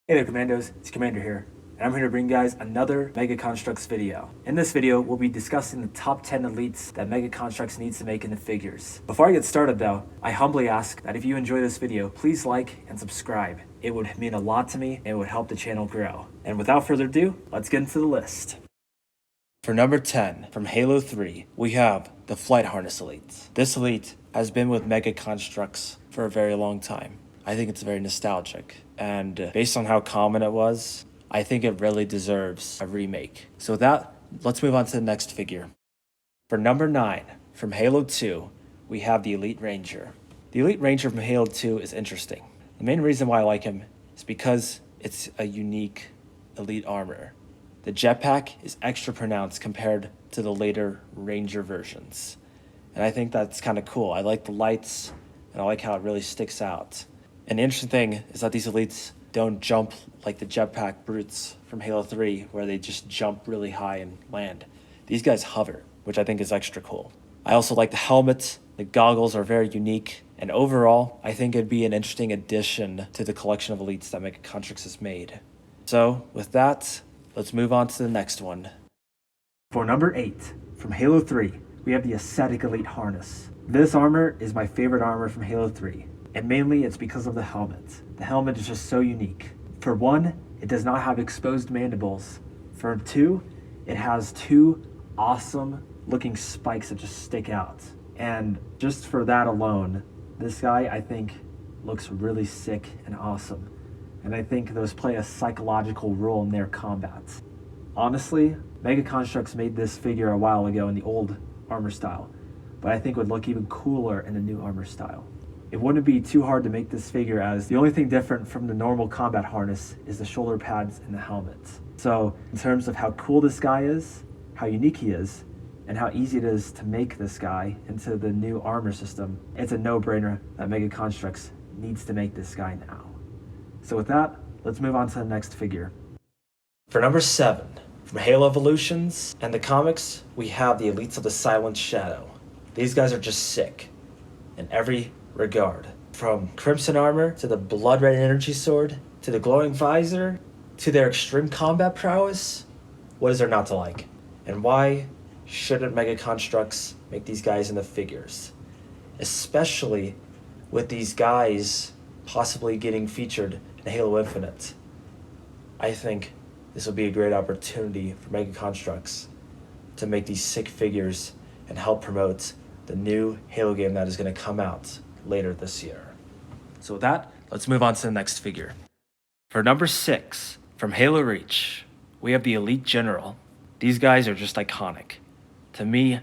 Hey there Commandos, it's Commander here, and I'm here to bring you guys another Mega Construx video. In this video, we'll be discussing the top 10 elites that Mega Construx needs to make in the figures. Before I get started though, I humbly ask that if you enjoy this video, please like and subscribe. It would mean a lot to me and it would help the channel grow. And without further ado, let's get into the list. For number 10, from Halo 3, we have the Flight Harness Elite. This elite has been with Mega Construx for a very long time. I think it's very nostalgic, and based on how common it was, I think it really deserves a remake. So with that, let's move on to the next figure. For number 9, from Halo 2, we have the Elite Ranger. The Elite Ranger from Halo 2 is interesting. The main reason why I like him is because it's a unique elite armor. The jetpack is extra pronounced compared to the later Ranger versions, and I think that's kind of cool. I like the lights, and I like how it really sticks out. And the interesting thing is that these elites don't jump like the jetpack brutes from Halo 3, where they just jump really high and land. These guys hover, which I think is extra cool. I also like the helmet. The goggles are very unique. And overall, I think it'd be an interesting addition to the collection of elites that Mega Construx has made. So, with that, let's move on to the next one. For number 8, from Halo 3, we have the Heretic Elite Harness. This armor is my favorite armor from Halo 3. And mainly it's because of the helmet. The helmet is just so unique. For one, it does not have exposed mandibles. For two, it has two awesome looking spikes that just stick out. And just for that alone, this guy I think looks really sick and awesome. And I think those play a psychological role in their combat. Honestly, Mega Construx made this figure a while ago in the old armor style, but I think it would look even cooler in the new armor style. It wouldn't be too hard to make this figure, as the only thing different from the normal combat harness is the shoulder pads and the helmet. So in terms of how cool this guy is, how unique he is, and how easy it is to make this guy into the new armor system, it's a no-brainer that Mega Construx needs to make this guy now. So with that, let's move on to the next figure. For number 7, from Halo Evolutions and the comics, we have the Elites of the Silent Shadow. These guys are just sick in every regard. From crimson armor, to the blood red energy sword, to the glowing visor, to their extreme combat prowess. What is there not to like? And why shouldn't Mega Construx make these guys in the figures? Especially with these guys possibly getting featured in Halo Infinite. I think this will be a great opportunity for Mega Construx to make these sick figures and help promote the new Halo game that is going to come out later this year. So with that, let's move on to the next figure. For number 6, from Halo Reach, we have the Elite General. These guys are just iconic. To me,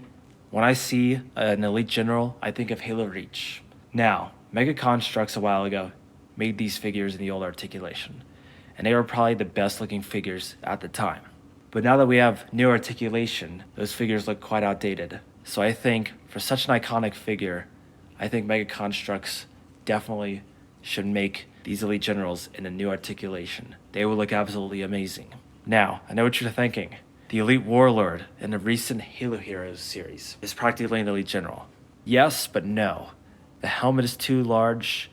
when I see an Elite General, I think of Halo Reach. Now, Mega Construx a while ago made these figures in the old articulation, and they were probably the best looking figures at the time. But now that we have new articulation, those figures look quite outdated. So I think for such an iconic figure, I think Mega Construx definitely should make these Elite Generals in a new articulation. They will look absolutely amazing. Now, I know what you're thinking. The Elite Warlord in the recent Halo Heroes series is practically an Elite General. Yes, but no. The helmet is too large,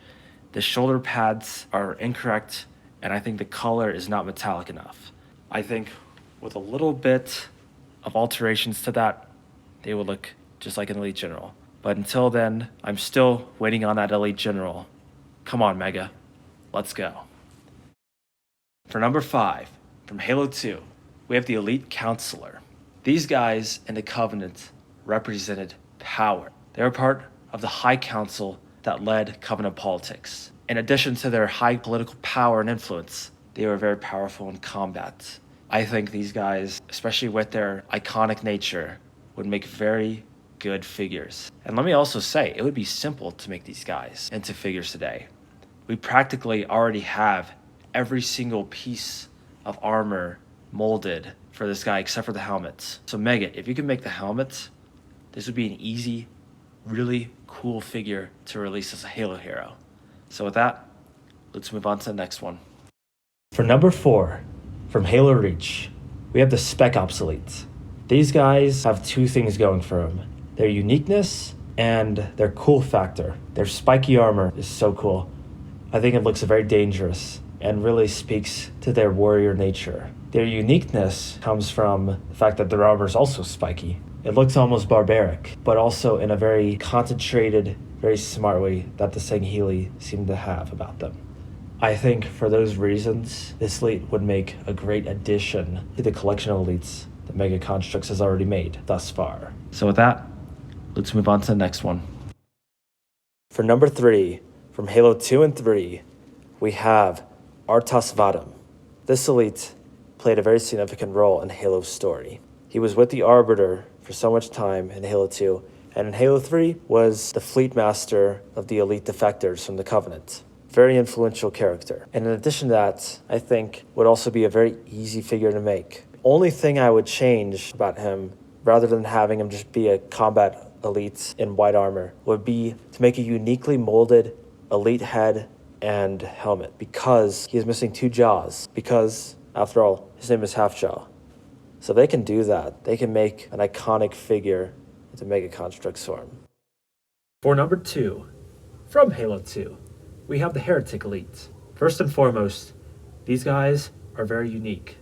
the shoulder pads are incorrect, and I think the color is not metallic enough. I think with a little bit of alterations to that, they will look just like an Elite General. But until then, I'm still waiting on that Elite General. Come on, Mega. Let's go. For number 5, from Halo 2, we have the Elite Counselor. These guys in the Covenant represented power. They were part of the High Council that led Covenant politics. In addition to their high political power and influence, they were very powerful in combat. I think these guys, especially with their iconic nature, would make very good figures. And let me also say, it would be simple to make these guys into figures today. We practically already have every single piece of armor molded for this guy except for the helmets. So Mega, if you can make the helmets, this would be an easy, really cool figure to release as a Halo hero. So with that, let's move on to the next one. For number 4, from Halo Reach, we have the Spec Obsolete. These guys have two things going for them: their uniqueness and their cool factor. Their spiky armor is so cool. I think it looks very dangerous, and really speaks to their warrior nature. Their uniqueness comes from the fact that their armor is also spiky. It looks almost barbaric, but also in a very concentrated, very smart way that the Sangheili seem to have about them. I think for those reasons, this elite would make a great addition to the collection of elites that Mega Construx has already made thus far. So with that, let's move on to the next one. For number 3, from Halo 2 and 3, we have Artas Vatim. This elite played a very significant role in Halo's story. He was with the Arbiter for so much time in Halo 2, and in Halo 3 was the fleet master of the elite defectors from the Covenant. Very influential character. And in addition to that, I think would also be a very easy figure to make. Only thing I would change about him, rather than having him just be a combat elite in white armor, would be to make a uniquely molded elite head and helmet, because he is missing 2 jaws, because after all, his name is Half-Jaw. So if they can do that, they can make an iconic figure into Mega Construx form. For number 2, from Halo 2, we have the Heretic Elite. First and foremost, these guys are very unique,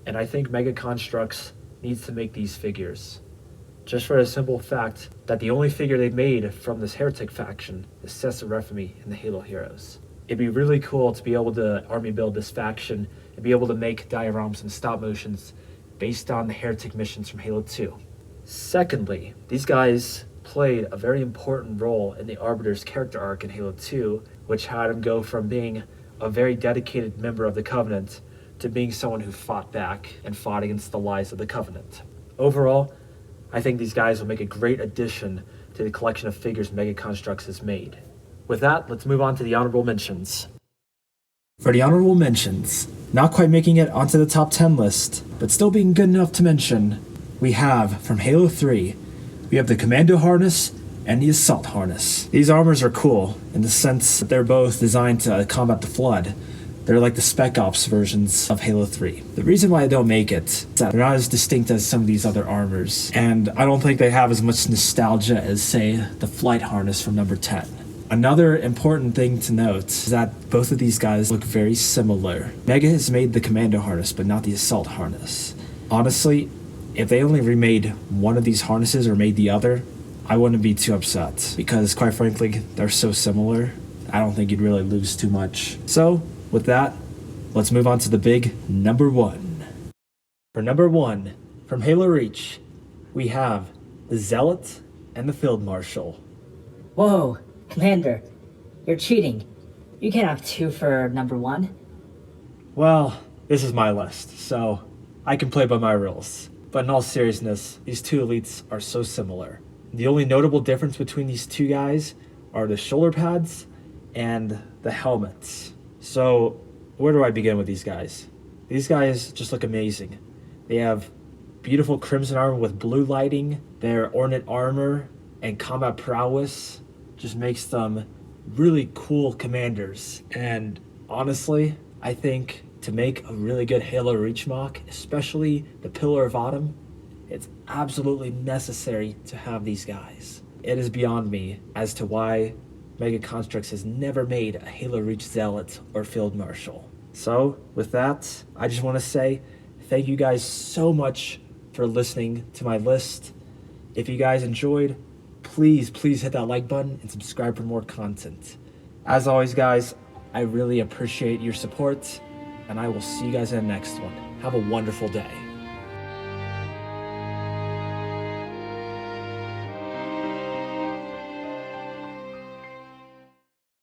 and I think Mega Construx needs to make these figures. Just for the simple fact that the only figure they made from this Heretic faction is Cessa Refami in the Halo Heroes. It'd be really cool to be able to army build this faction and be able to make dioramas and stop motions based on the Heretic missions from Halo 2. Secondly, these guys played a very important role in the Arbiter's character arc in Halo 2, which had him go from being a very dedicated member of the Covenant to being someone who fought back and fought against the lies of the Covenant. Overall, I think these guys will make a great addition to the collection of figures Mega Construx has made. With that, let's move on to the honorable mentions. For the honorable mentions, not quite making it onto the top 10 list, but still being good enough to mention, we have, from Halo 3, we have the Commando harness and the Assault harness. These armors are cool in the sense that they're both designed to combat the Flood. They're like the Spec Ops versions of Halo 3. The reason why they don't make it is that they're not as distinct as some of these other armors, and I don't think they have as much nostalgia as, say, the Flight harness from number 10. Another important thing to note is that both of these guys look very similar. Mega has made the Commando harness, but not the Assault harness. Honestly, if they only remade one of these harnesses or made the other, I wouldn't be too upset, because quite frankly, they're so similar, I don't think you'd really lose too much. So, with that, let's move on to the big number 1. For number 1, from Halo Reach, we have the Zealot and the Field Marshal. Whoa, Commander, you're cheating. You can't have 2 for number 1. Well, this is my list, so I can play by my rules. But in all seriousness, these 2 elites are so similar. The only notable difference between these 2 guys are the shoulder pads and the helmets. So, where do I begin with these guys? These guys just look amazing. They have beautiful crimson armor with blue lighting. Their ornate armor and combat prowess just makes them really cool commanders. And honestly, I think to make a really good Halo Reach mock, especially the Pillar of Autumn, it's absolutely necessary to have these guys. It is beyond me as to why Mega Construx has never made a Halo Reach Zealot or Field Marshal. So, with that, I just want to say thank you guys so much for listening to my list. If you guys enjoyed, please hit that like button and subscribe for more content. As always, guys, I really appreciate your support, and I will see you guys in the next one. Have a wonderful day.